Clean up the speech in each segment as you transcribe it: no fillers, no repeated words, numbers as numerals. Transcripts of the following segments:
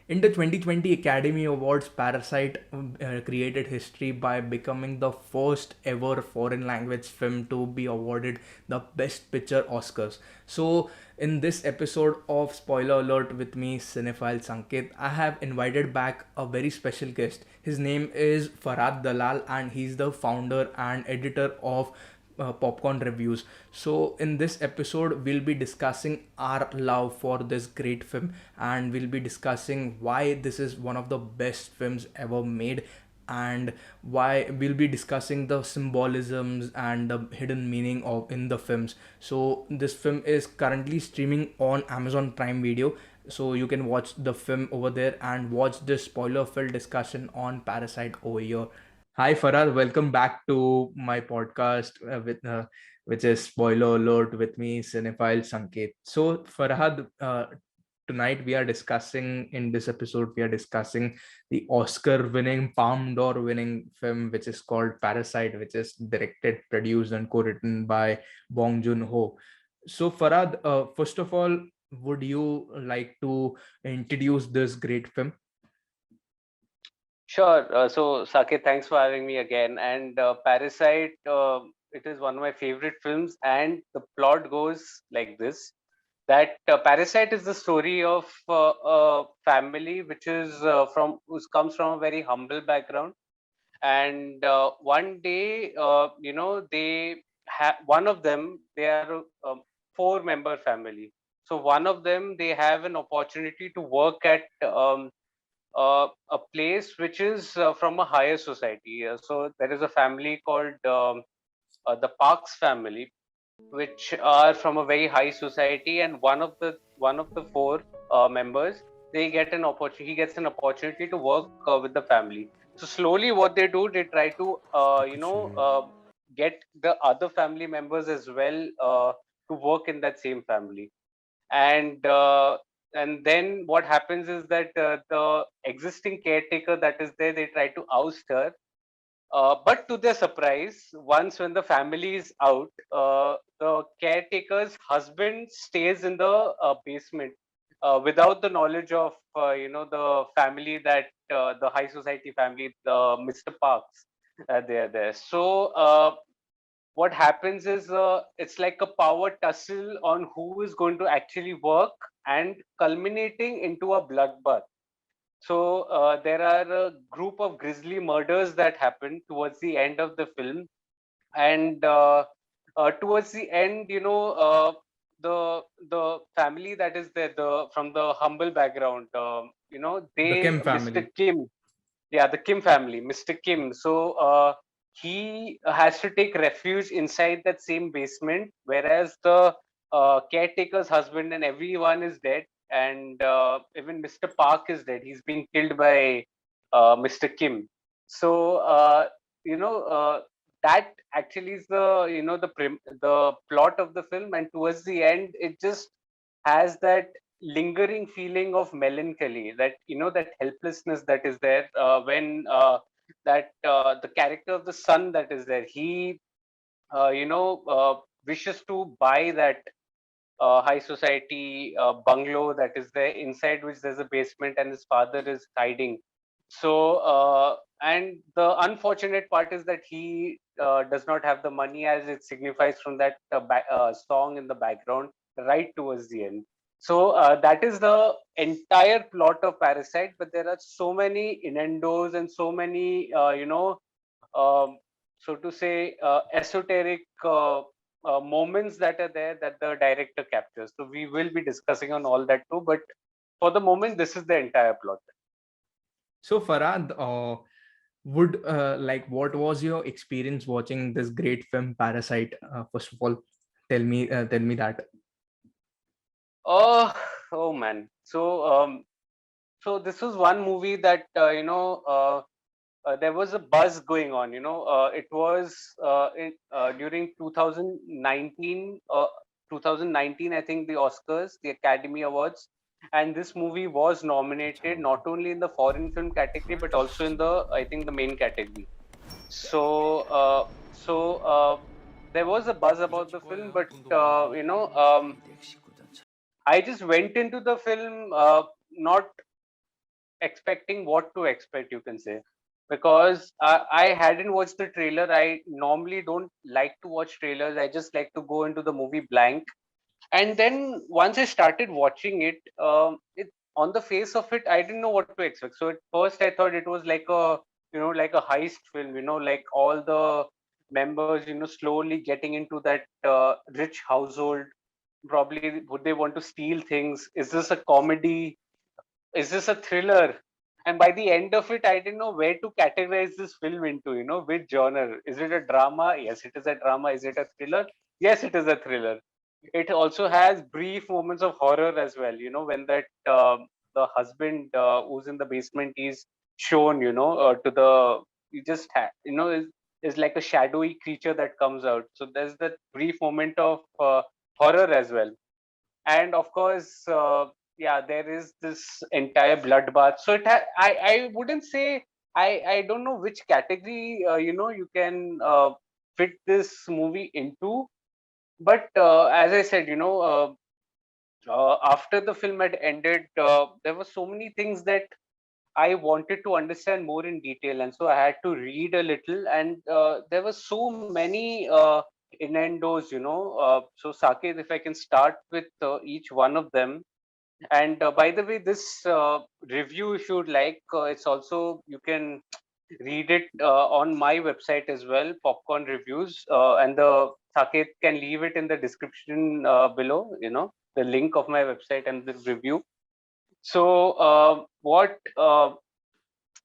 In the 2020 Academy Awards, Parasite created history by becoming the first ever foreign language film to be awarded the Best Picture Oscars. So, in this episode of Spoiler Alert with me, Cinephile Sanket, I have invited back a very special guest. His name is Farhad Dalal, and he's the founder and editor of Popcorn Reviews. So, in this episode, we'll be discussing our love for this great film, and we'll be discussing why this is one of the best films ever made, and why we'll be discussing the symbolisms and the hidden meaning of in the films. So, this film is currently streaming on Amazon Prime Video. So you can watch the film over there and watch this spoiler filled discussion on Parasite over here. Hi Farad, welcome back to my podcast which is Spoiler Alert with me, Cinephile Sanket. So Farhad, tonight we are discussing in this episode we are discussing the Oscar-winning, Palme d'Or-winning film which is called Parasite, which is directed, produced, and co-written by Bong Joon-ho. So Farhad, first of all, would you like to introduce this great film? Sure. So, Saket, thanks for having me again. And Parasite, it is one of my favorite films. And the plot goes like this: that Parasite is the story of a family which is who comes from a very humble background. And one day, they have one of them. They are a four-member family. So one of them, they have an opportunity to work at a place which is from a higher society. So there is a family called the Parks family, which are from a very high society, and one of the four members, they get an opportunity. He gets an opportunity to work with the family. So slowly, what they do, they try to get the other family members as well to work in that same family. And uh, and then what happens is that the existing caretaker that is there, they try to oust her, but to their surprise, once when the family is out, the caretaker's husband stays in the basement without the knowledge of the family, that the high society family, the Mr. Parks, they are there. So what happens is it's like a power tussle on who is going to actually work, and culminating into a bloodbath. So there are a group of grisly murders that happen towards the end of the film, and towards the end, the family that is there, the from the humble background, The they, Kim Mr. family. Kim, yeah, the Kim family, Mr. Kim. So he has to take refuge inside that same basement, whereas the caretaker's husband and everyone is dead, and even Mr. Park is dead. He's been killed by Mr. Kim. So that actually is the the plot of the film, and towards the end, it just has that lingering feeling of melancholy, that that helplessness that is there when that the character of the son that is there, he wishes to buy that high society bungalow that is there, inside which there's a basement, and his father is hiding. So and the unfortunate part is that he does not have the money, as it signifies from that song in the background right towards the end. So that is the entire plot of Parasite, but there are so many innuendos and so many um, so to say esoteric moments that are there that the director captures. So we will be discussing on all that too, but for the moment, this is the entire plot. So Farad, would like what was your experience watching this great film Parasite? First of all, tell me that. Oh, oh man. So this was one movie that there was a buzz going on. It was during 2019, 2019, I think, the Oscars, the Academy Awards, and this movie was nominated not only in the foreign film category but also in the, I think, the main category. So there was a buzz about the film, but I just went into the film not expecting what to expect, you can say, because I hadn't watched the trailer. I normally don't like to watch trailers. I just like to go into the movie blank. And then once I started watching it, it on the face of it, I didn't know what to expect. So at first, I thought it was like a like a heist film. Like all the members, slowly getting into that rich household. Probably would they want to steal things? Is this a comedy? Is this a thriller? And by the end of it, I didn't know where to categorize this film into, which genre. Is it a drama? Yes, it is a drama. Is it a thriller? Yes, it is a thriller. It also has brief moments of horror as well, when that the husband who's in the basement is shown, to the, you just have, is like a shadowy creature that comes out. So there's that brief moment of horror as well. And of course, yeah, there is this entire bloodbath. So I wouldn't say, I don't know which category you can fit this movie into. But as I said, after the film had ended, there were so many things that I wanted to understand more in detail, and so I had to read a little. And there were so many innuendos, so Saket, if I can start with each one of them. And by the way, this review, if you'd like, it's also, you can read it on my website as well, Popcorn Reviews, and the Saket can leave it in the description below, the link of my website and the review. So, what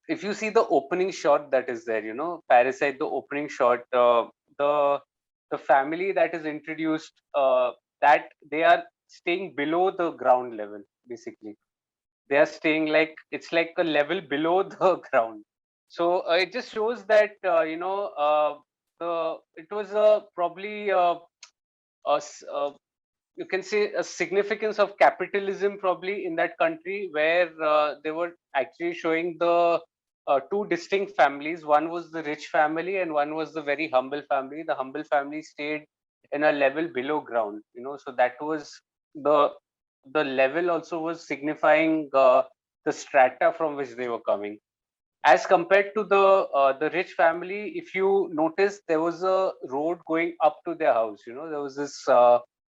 if you see the opening shot that is there, Parasite, the opening shot, the the family that is introduced, that they are staying below the ground level, basically. They are staying like, it's like a level below the ground. So it just shows that the it was probably a you can say a significance of capitalism probably in that country, where they were actually showing the two distinct families. One was the rich family and one was the very humble family. The humble family stayed in a level below ground, so that was the the level also was signifying the strata from which they were coming. As compared to the rich family, if you notice, there was a road going up to their house. There was this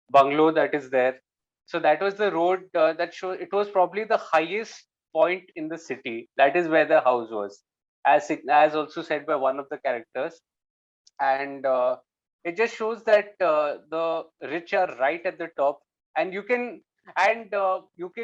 bungalow that is there. So that was the road that showed, it was probably the highest point in the city. That is where the house was, as also said by one of the characters. And it just shows that the rich are right at the top. And you can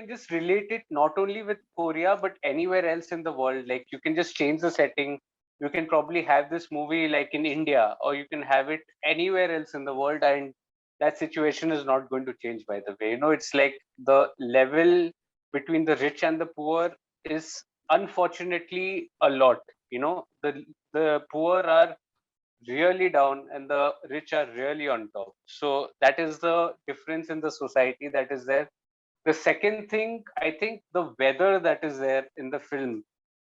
just relate it not only with Korea but anywhere else in the world. Like, you can just change the setting. You can probably have this movie like in India, or you can have it anywhere else in the world, and that situation is not going to change. By the way, it's like the level between the rich and the poor is unfortunately a lot. The poor are really down and the rich are really on top. So that is the difference in the society that is there. The second thing, I think, the weather that is there in the film,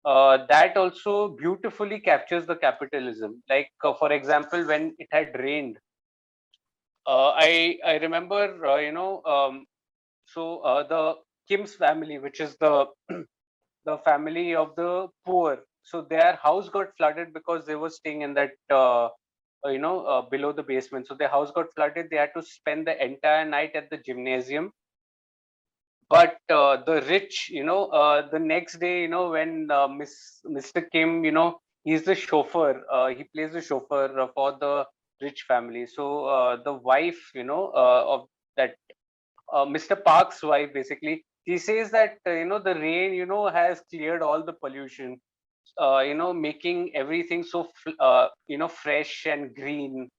that also beautifully captures the capitalism. Like, for example, when it had rained, I remember, the Kim's family, which is the the family of the poor. So their house got flooded because they were staying in that below the basement. So their house got flooded. They had to spend the entire night at the gymnasium. But the rich, the next day, when Mr. Kim, he's the chauffeur. He plays the chauffeur for the rich family. So the wife, of that Mr. Park's wife, basically, she says that the rain, has cleared all the pollution, making everything so fresh and green.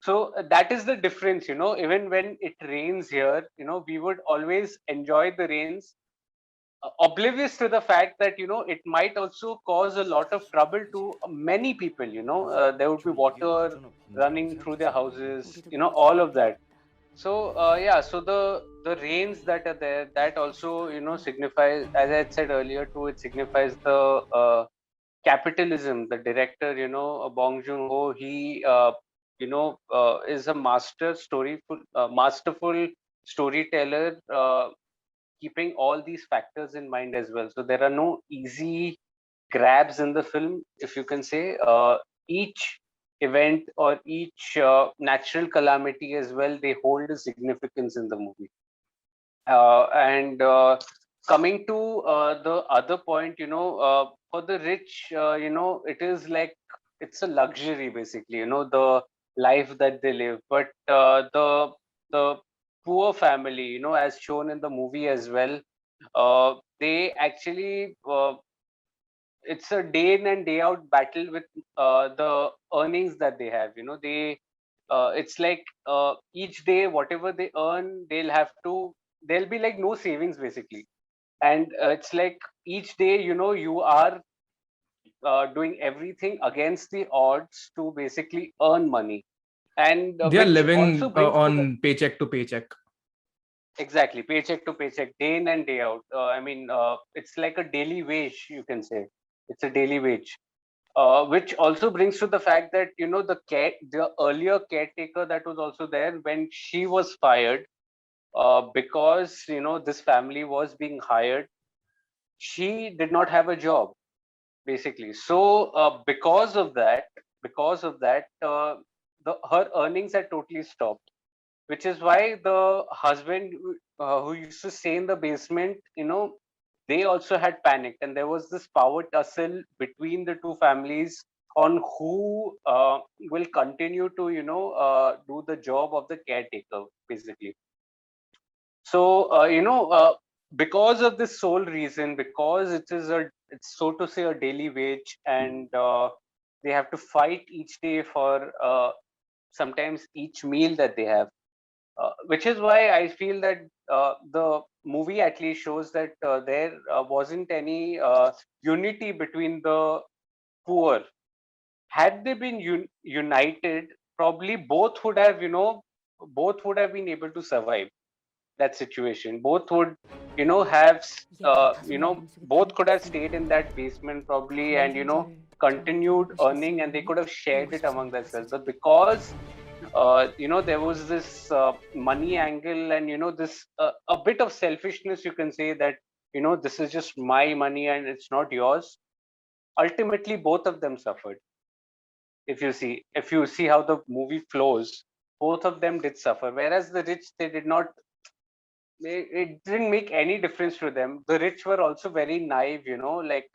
So that is the difference. Even when it rains here, we would always enjoy the rains, oblivious to the fact that it might also cause a lot of trouble to many people. There would be water running through their houses, all of that. So yeah, so the rains that are there, that also signifies, as I had said earlier too, it signifies the capitalism. The director, Bong Joon Ho, he is a masterful storyteller. keeping all these factors in mind as well. So there are no easy grabs in the film, if you can say. Each event or each natural calamity as well, they hold a significance in the movie. And coming to the other point, for the rich, it is like it's a luxury basically, the life that they live. But the poor family, as shown in the movie as well, they actually it's a day in and day out battle with the earnings that they have. It's like each day whatever they earn, there'll be like no savings basically. And it's like each day, you are doing everything against the odds to basically earn money. And They are which also living brings to the on paycheck to paycheck. exactly paycheck to paycheck, day in and day out. It's like a daily wage, you can say. It's a daily wage. Which also brings to the fact that the earlier caretaker that was also there, when she was fired, because this family was being hired, she did not have a job basically. So because of that, her earnings had totally stopped, which is why the husband who used to stay in the basement, they also had panicked, and there was this power tussle between the two families on who will continue to do the job of the caretaker basically. So because of this sole reason, because it's so to say a daily wage, and they have to fight each day for sometimes each meal that they have, which is why I feel that the movie at least shows that there wasn't any unity between the poor. Had they been united, probably both would have been able to survive that situation. Both would, have, both could have stayed in that basement probably, and continued earning, and they could have shared it among themselves. But because there was this money angle, and this a bit of selfishness, you can say, that this is just my money and it's not yours. Ultimately, both of them suffered. If you see how the movie flows, both of them did suffer. Whereas the rich, they did not. It didn't make any difference to them. The rich were also very naive, like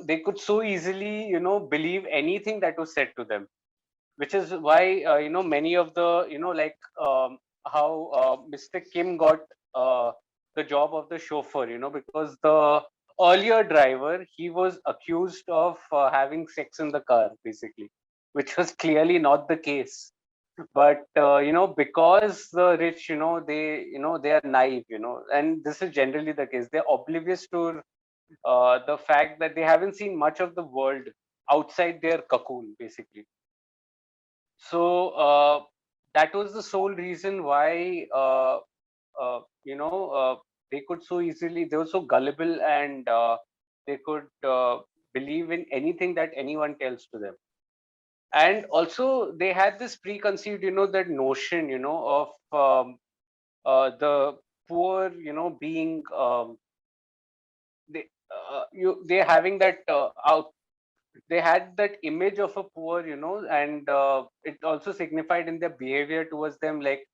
they could so easily, believe anything that was said to them, which is why many of the like how Mr. Kim got the job of the chauffeur, because the earlier driver, he was accused of having sex in the car basically, which was clearly not the case. But because the rich, they are naive, and this is generally the case. They're oblivious to the fact that they haven't seen much of the world outside their cocoon basically. So that was the sole reason why they could so easily, they were so gullible, and they could believe in anything that anyone tells to them. And also they had this preconceived, that notion, of the poor, being they're having that out they had that image of a poor, and it also signified in their behavior towards them. Like,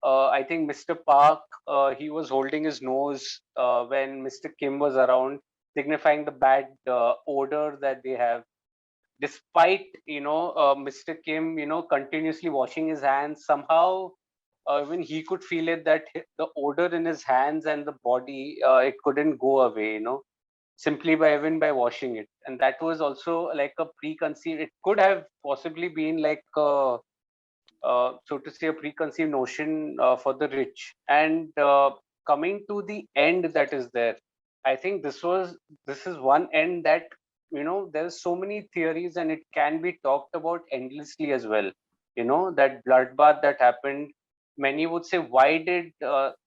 I think Mr. Park, he was holding his nose when Mr. Kim was around, signifying the bad odor that they have. Despite, Mr. Kim, continuously washing his hands, somehow, when he could feel it, that the odor in his hands and the body, it couldn't go away, simply by even by washing it. And that was also like a preconceived, it could have possibly been like so to say, a preconceived notion for the rich. And coming to the end that is there, I think this is one end that, there's so many theories, and it can be talked about endlessly as well. That bloodbath that happened, many would say, why did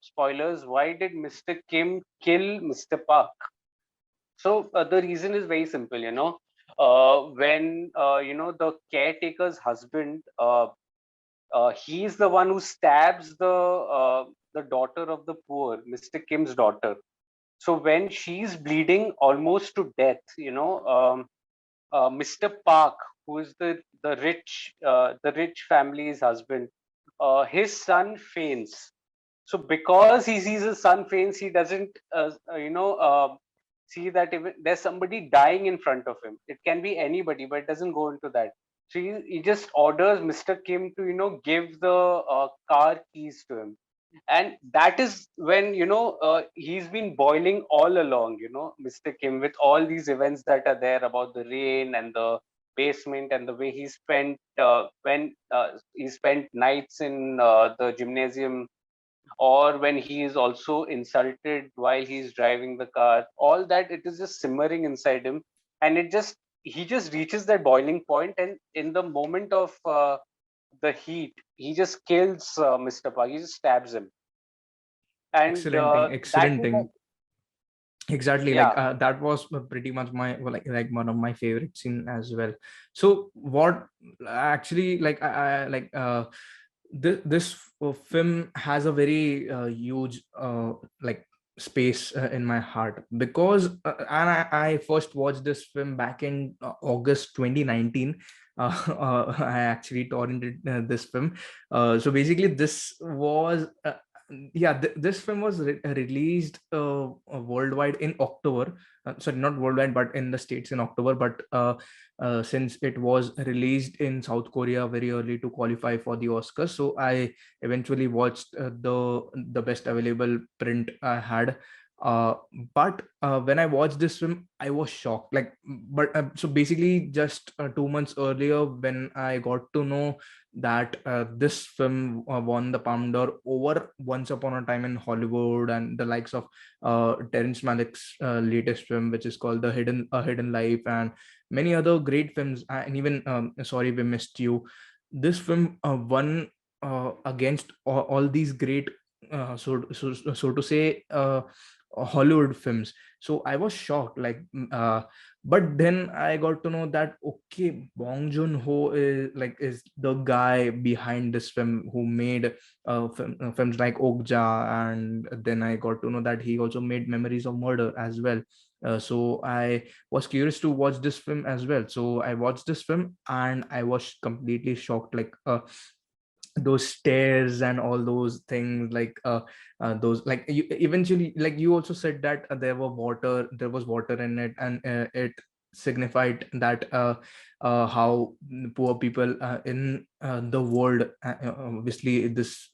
spoilers, why did Mr. Kim kill Mr. Park? So the reason is very simple, when the caretaker's husband, he's the one who stabs the daughter of the poor, Mr. Kim's daughter. So when she's bleeding almost to death, Mr. Park, who is the rich family's husband, his son faints. So because he sees his son faints, he doesn't, see that even there's somebody dying in front of him. It can be anybody, but it doesn't go into that. So he just orders Mr. Kim to, give the car keys to him, and that is when he's been boiling all along, Mr. Kim, with all these events that are there about the rain and the basement and the way he spent when he spent nights in the gymnasium, or when he is also insulted while he's driving the car. All that, it is just simmering inside him, and he just reaches that boiling point, and in the moment of the heat, he just kills Mr. Park. He just stabs him, and Excellenting, that is excellenting. Exactly, like yeah. that was pretty much my, well, like one of my favorite scene as well. So what actually, like I like this film has a very huge like space in my heart, because and I first watched this film back in August 2019. I actually torrented this film. So basically this was yeah, this film was released worldwide in October. Sorry, not worldwide, but in the States in October. But since it was released in South Korea very early to qualify for the Oscars, so I eventually watched the best available print I had. Uh, but when I watched this film, I was shocked. Like, but so basically, just 2 months earlier, when I got to know that this film won the Palme d'Or over Once Upon a Time in Hollywood and the likes of Terrence Malick's latest film, which is called A Hidden Life, and many other great films, and even Sorry We Missed You. This film won against all these great, so to say, Hollywood films. So I was shocked, like, but then I got to know that okay, Bong Joon-ho is the guy behind this film who made films like Okja, and then I got to know that he also made Memories of Murder as well. So I was curious to watch this film as well. So I watched this film and I was completely shocked. Like those stairs and all those things, like those, like you eventually, like you also said that there was water in it, and it signified that how poor people in the world, obviously this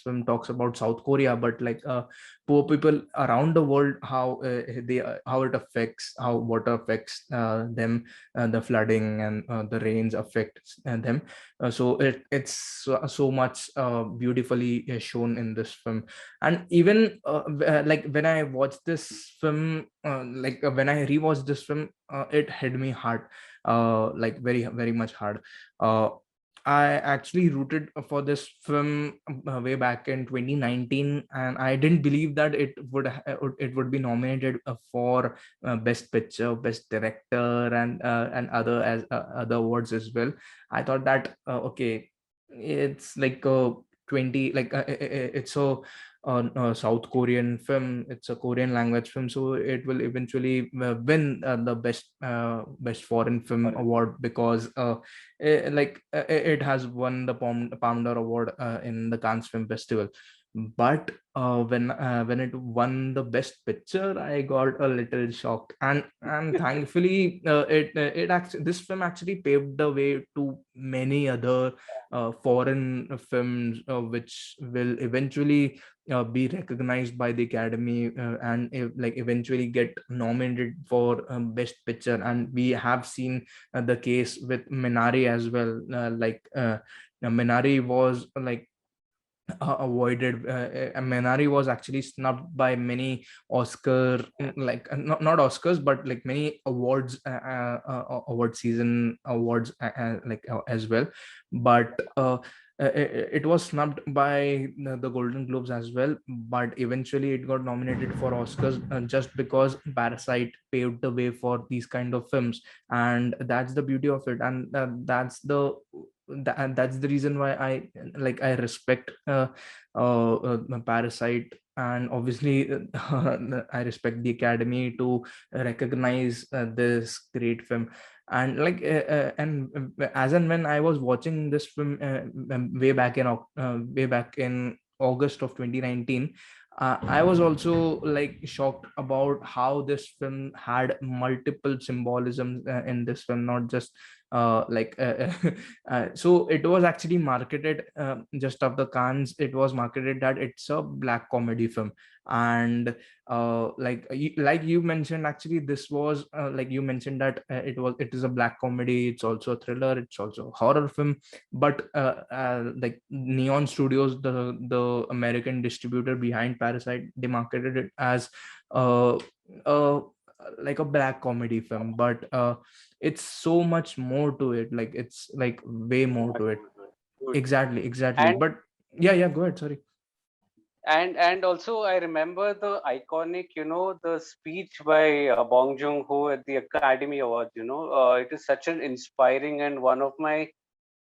film talks about South Korea, but like poor people around the world, how how it affects, how water affects them, the flooding and the rains affects them. So it's so much beautifully shown in this film. And even like when I watched this film, when I rewatched this film, it hit me hard, like very very much hard. uh, I actually rooted for this film way back in 2019, and I didn't believe that it would be nominated for best picture, best director, and other awards as well. I thought that okay, it's like a 20, like it's a South Korean film. It's a Korean language film, so it will eventually win the best foreign film award, because it has won the Palme d'Or award in the Cannes Film Festival. But when it won the best picture, I got a little shocked, and thankfully it actually, this film actually paved the way to many other foreign films which will eventually be recognized by the Academy, and eventually get nominated for best picture. And we have seen the case with Minari as well. Minari was like avoided. Minari was actually snubbed by many Oscar, not Oscars, but like many awards, award season awards, as well. But it was snubbed by the Golden Globes as well. But eventually it got nominated for Oscars, just because Parasite paved the way for these kind of films. And that's the beauty of it, and that's the and that's the reason why I respect Parasite. And obviously I respect the Academy to recognize this great film. And as and when I was watching this film way back in August of 2019, I was also like shocked about how this film had multiple symbolisms in this film, not just so it was actually marketed just after Cannes. It was marketed that it's a black comedy film. And like you mentioned, actually this was like you mentioned that it is a black comedy, it's also a thriller, it's also a horror film. But like Neon Studios, the American distributor behind Parasite, they marketed it as uh, uh like a black comedy film. But it's so much more to it, like it's like way more to it. Good. Exactly. And But yeah, go ahead, sorry. and also I remember the iconic, the speech by Bong Joon-ho at the Academy Awards. It is such an inspiring and one of my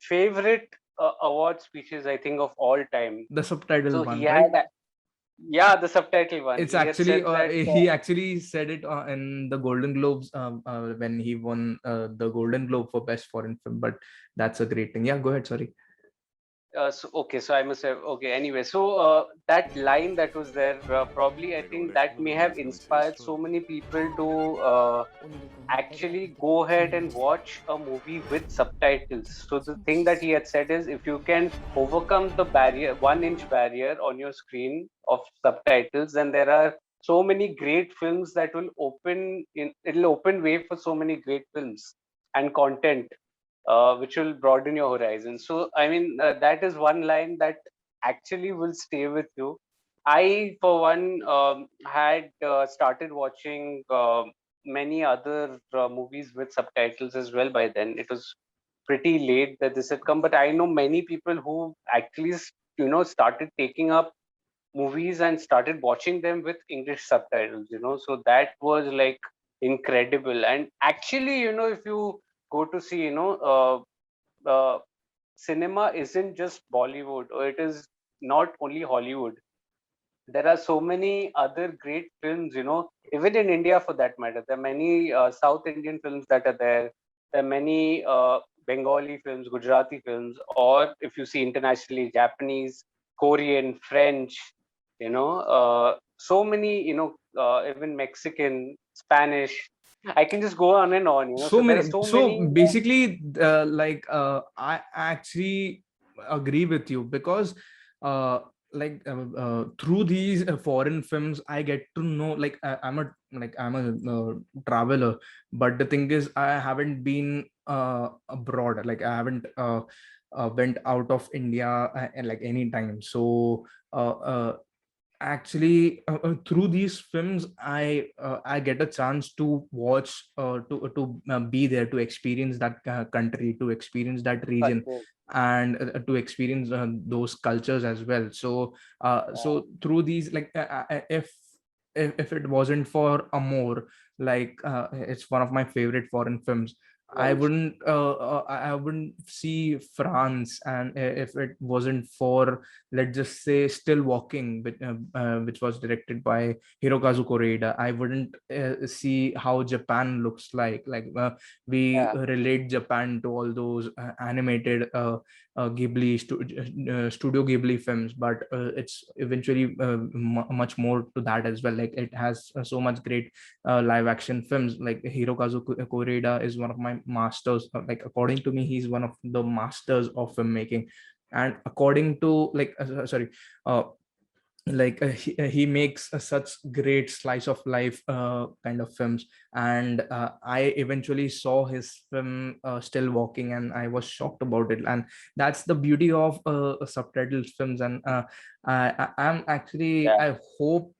favorite award speeches, I think, of all time. The subtitle So he one, had, right? yeah, the subtitle one. It's He had actually said that. he actually said it in the Golden Globes when he won the Golden Globe for best foreign film. But that's a great thing. Yeah, go ahead, sorry. So I must have, okay. Anyway, so that line that was there, probably I think that may have inspired so many people to actually go ahead and watch a movie with subtitles. So the thing that he had said is, if you can overcome the barrier, 1 inch barrier on your screen of subtitles, then there are so many great films that will it'll open way for so many great films and content, which will broaden your horizon. So, I mean, that is one line that actually will stay with you. I, for one, had started watching many other movies with subtitles as well by then. It was pretty late that this had come, but I know many people who actually, started taking up movies and started watching them with English subtitles, so that was like incredible. And actually, if you go to see, cinema isn't just Bollywood, or it is not only Hollywood. There are so many other great films, even in India for that matter. There are many South Indian films that are there. There are many Bengali films, Gujarati films, or if you see internationally, Japanese, Korean, French, so many, even Mexican, Spanish. I can just go on and on, So So there are many. so So many. basically I actually agree with you, because uh through these foreign films I get to know, like I'm a traveler. But the thing is, I haven't been abroad, like I haven't went out of India and like any time. So actually through these films I get a chance to watch, to be there, to experience that country, to experience that region, Culture. and to experience those cultures as well. So through these, like if it wasn't for Amor, like it's one of my favorite foreign films, Right. I wouldn't see France. And if it wasn't for, let's just say, Still Walking, which was directed by Hirokazu Koreeda, I wouldn't see how Japan looks we Yeah. relate Japan to all those animated Studio Ghibli films. But it's eventually much more to that as well. Like it has so much great live action films. Like Koreeda is one of my masters. Like according to me, he's one of the masters of filmmaking. And according to sorry uh, he makes such great slice of life kind of films. And I eventually saw his film Still Walking, and I was shocked about it. And that's the beauty of subtitled films. And I'm actually, Yeah. I hope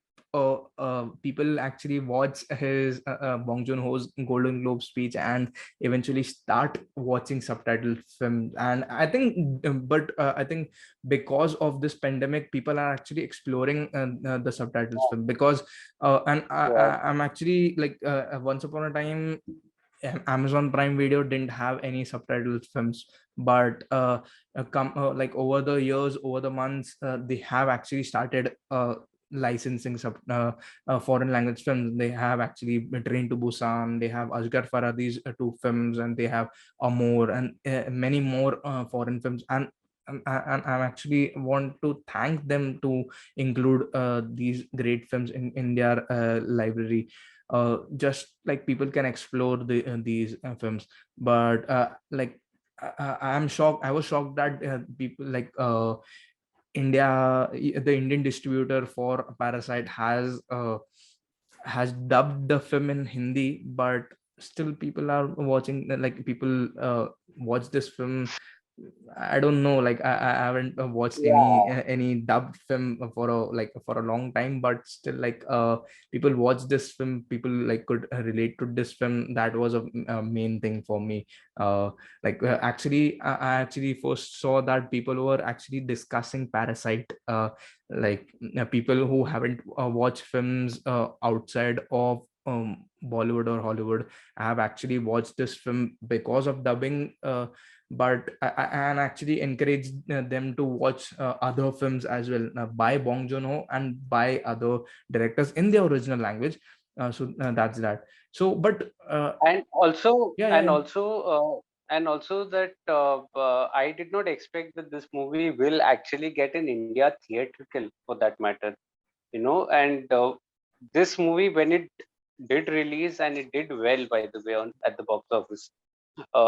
people actually watch his Bong Joon-ho's Golden Globe speech and eventually start watching subtitled films. And I think I think because of this pandemic, people are actually exploring the subtitles film. Because and Yeah. I'm actually like once upon a time Amazon Prime Video didn't have any subtitled films, but like over the years, over the months, they have actually started licensing foreign language films. They have actually Train to Busan, they have Asghar Farhadi's two films, and they have Amor and many more foreign films. And I actually want to thank them to include these great films in their library, just like people can explore these films. But I'm shocked. I was shocked that people like the Indian distributor for Parasite has dubbed the film in Hindi, but still people are watching, like people watch this film. I don't know, like I haven't watched Yeah, any dubbed film for a long time, but still like people watch this film, people like could relate to this film. That was a main thing for me. Actually, I actually first saw that people were actually discussing Parasite, people who haven't watched films outside of Bollywood or Hollywood have actually watched this film because of dubbing. But and actually encourage them to watch other films as well, by Bong Joon-ho and by other directors in their original language. That's that. So, but and also yeah, yeah, and yeah. also and also that I did not expect that this movie will actually get in India theatrical, for that matter. And this movie, when it did release, and it did well, by the way, on at the box office,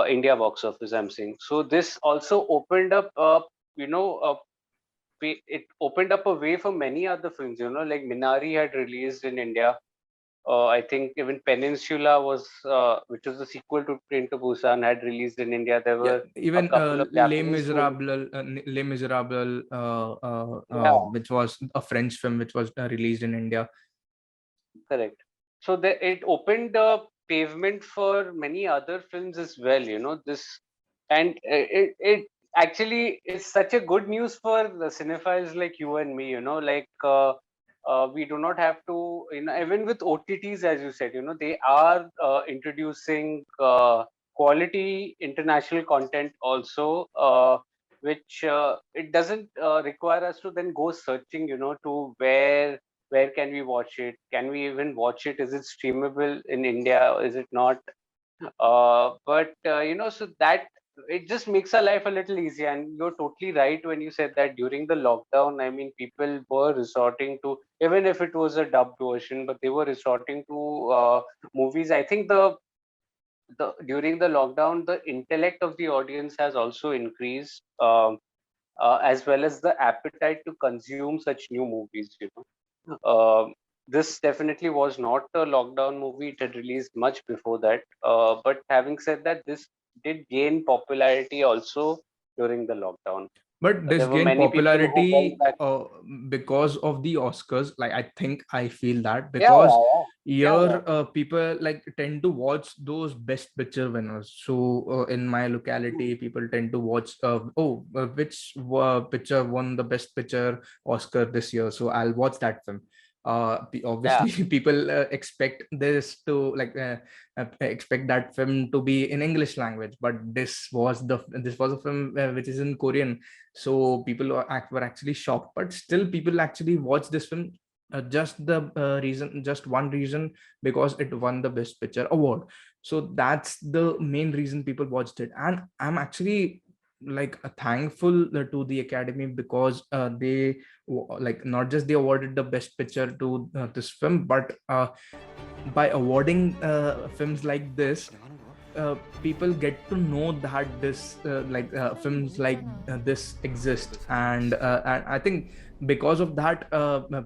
India box office, I'm saying. So this also opened up, it opened up a way for many other films. Like Minari had released in India. I think even Peninsula was, which was the sequel to Train to Busan, had released in India. There Yeah, were a even couple of Japanese movies. Les Miserables, Yeah, which was a French film, which was released in India. correct. So it opened the pavement for many other films as well. And it actually is such a good news for the cinephiles like you and me. Like we do not have to, even with OTTs, as you said, they are introducing quality international content also. Which it doesn't require us to then go searching, to where can we watch it? Can we even watch it? Is it streamable in India? Is it not? But so that it just makes our life a little easier. And you're totally right when you said that during the lockdown, I mean, people were resorting to, even if it was a dubbed version, but they were resorting to movies. I think the during the lockdown, the intellect of the audience has also increased. As well as the appetite to consume such new movies. This definitely was not a lockdown movie. It had released much before that. But having said that, this did gain popularity also during the lockdown. But this There were gained many people who felt popularity that, because of the Oscars. Like I feel that yeah, because yeah, yeah, yeah, here people like tend to watch those best picture winners. So in my locality, people tend to watch which picture won the best picture Oscar this year. So I'll watch that film. yeah, Obviously, people expect this to expect that film to be in English language, but this was a film which is in Korean. So people were actually shocked, but still people actually watch this film, just one reason, because it won the best picture award. So that's the main reason people watched it. And I'm actually like thankful to the Academy, because like not just they awarded the best picture to this film, but by awarding films like this, people get to know that this films like this exist. And I think because of that,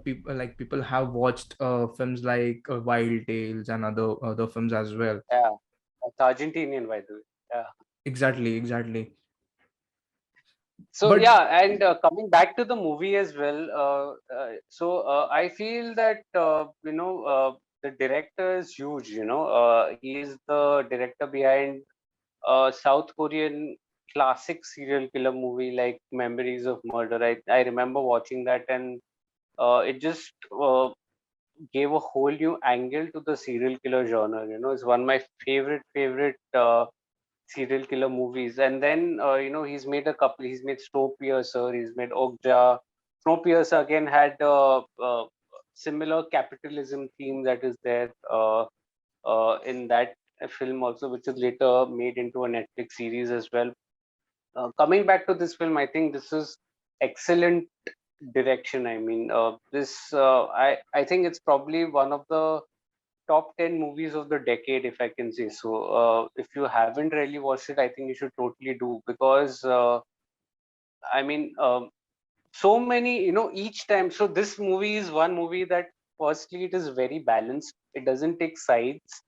people have watched films like Wild Tales and other films as well. yeah. It's Argentinian, by the way. Yeah. Exactly, exactly. So But yeah, and coming back to the movie as well. I feel that the director is huge. He is the director behind South Korean classic serial killer movie like Memories of Murder. I remember watching that, and it just gave a whole new angle to the serial killer genre. It's one of my favorite serial killer movies. And then he's made a couple. He's made Snowpiercer. He's made Okja. Snowpiercer again had a similar capitalism theme that is there in that film also, which is later made into a Netflix series as well. Coming back to this film, I think this is excellent direction. I mean, I think it's probably one of the top 10 movies of the decade, if I can say so. If you haven't really watched it, I think you should totally do, because I mean, so many, each time. So this movie is one movie that, firstly, it is very balanced. It doesn't take sides.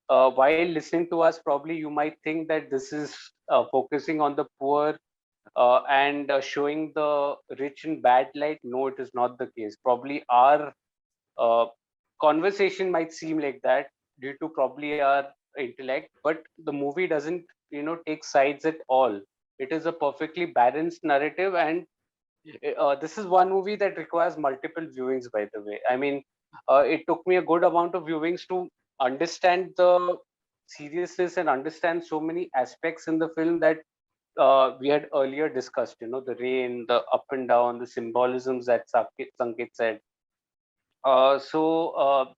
While listening to us, probably you might think that this is focusing on the poor and showing the rich in bad light. No, it is not the case. Probably our uh, conversation might seem like that due to probably our intellect, but the movie doesn't, take sides at all. It is a perfectly balanced narrative, and this is one movie that requires multiple viewings. By the way, I mean, it took me a good amount of viewings to understand the seriousness and understand so many aspects in the film that we had earlier discussed. The rain, the up and down, the symbolisms that Sanket said.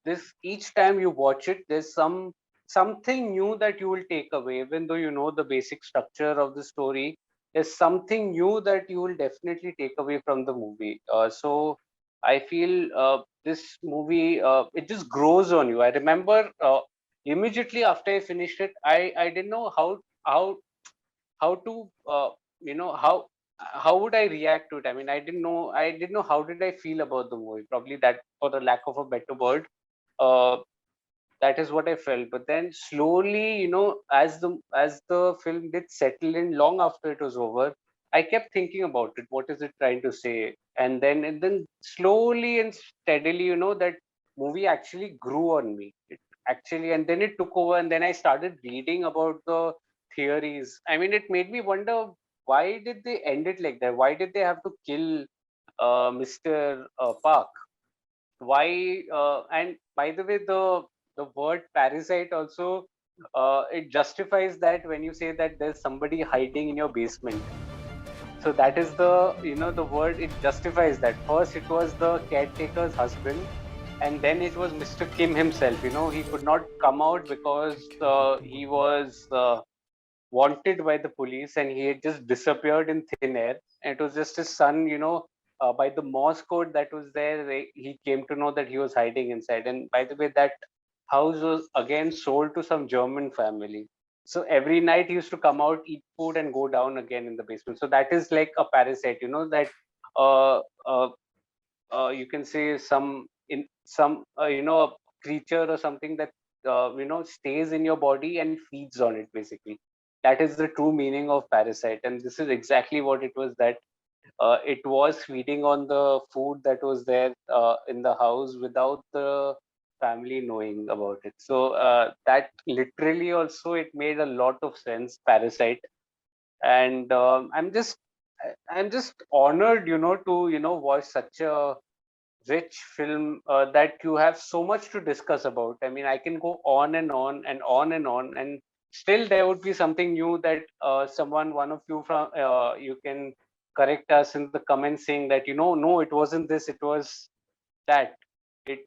This, each time you watch it, there's something new that you will take away, even though you know the basic structure of the story. There's something new that you will definitely take away from the movie. So I feel this movie, it just grows on you. I remember immediately after I finished it, I didn't know how to how would I react to it. I mean, I didn't know how did I feel about the movie. Probably that, for the lack of a better word, uh, that is what I felt. But then slowly, as the film did settle in, long after it was over, I kept thinking about it. What is it trying to say? And then slowly and steadily, that movie actually grew on me. It actually, and then it took over, and then I started reading about the theories. I mean, it made me wonder, why did they end it like that? Why did they have to kill Mr. Park? Why? And by the way, the word parasite also, it justifies that when you say that there's somebody hiding in your basement. So that is the word. It justifies that. First, it was the caretaker's husband, and then it was Mr. Kim himself. He could not come out because he was wanted by the police, and he had just disappeared in thin air. And it was just his son, by the Morse code that was there, he came to know that he was hiding inside. And by the way, that house was again sold to some German family. So every night he used to come out, eat food, and go down again in the basement. So that is like a parasite, that uh, uh, you can say some a creature or something that stays in your body and feeds on it, basically. That is the true meaning of parasite, and this is exactly what it was, that it was feeding on the food that was there in the house without the family knowing about it. So that literally also, it made a lot of sense, parasite. And I'm just honored, to watch such a rich film that you have so much to discuss about. I mean, I can go on and on and on and on, and still there would be something new that one of you from you can correct us in the comments, saying that, no, it wasn't this, it was that. It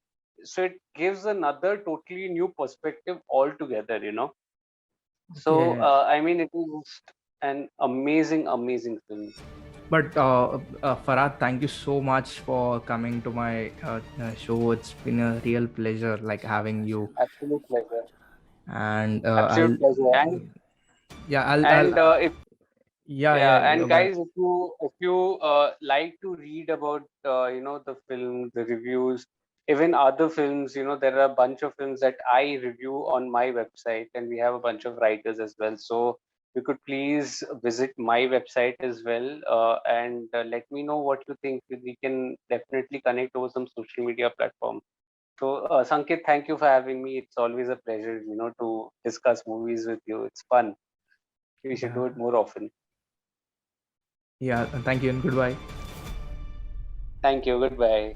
So it gives another totally new perspective altogether. So Okay. I mean, it is an amazing, amazing film. But Farad, thank you so much for coming to my show. It's been a real pleasure, like having you. Absolute pleasure. And Absolute pleasure. And yeah, and I'll if yeah, yeah, Yeah, and but guys, if you like to read about the film, the reviews, even other films, there are a bunch of films that I review on my website, and we have a bunch of writers as well. So you could please visit my website as well, and let me know what you think. We can definitely connect over some social media platform. So Sanket, thank you for having me. It's always a pleasure, to discuss movies with you. It's fun. We should yeah, do it more often. yeah. Thank you and goodbye. Thank you. Goodbye.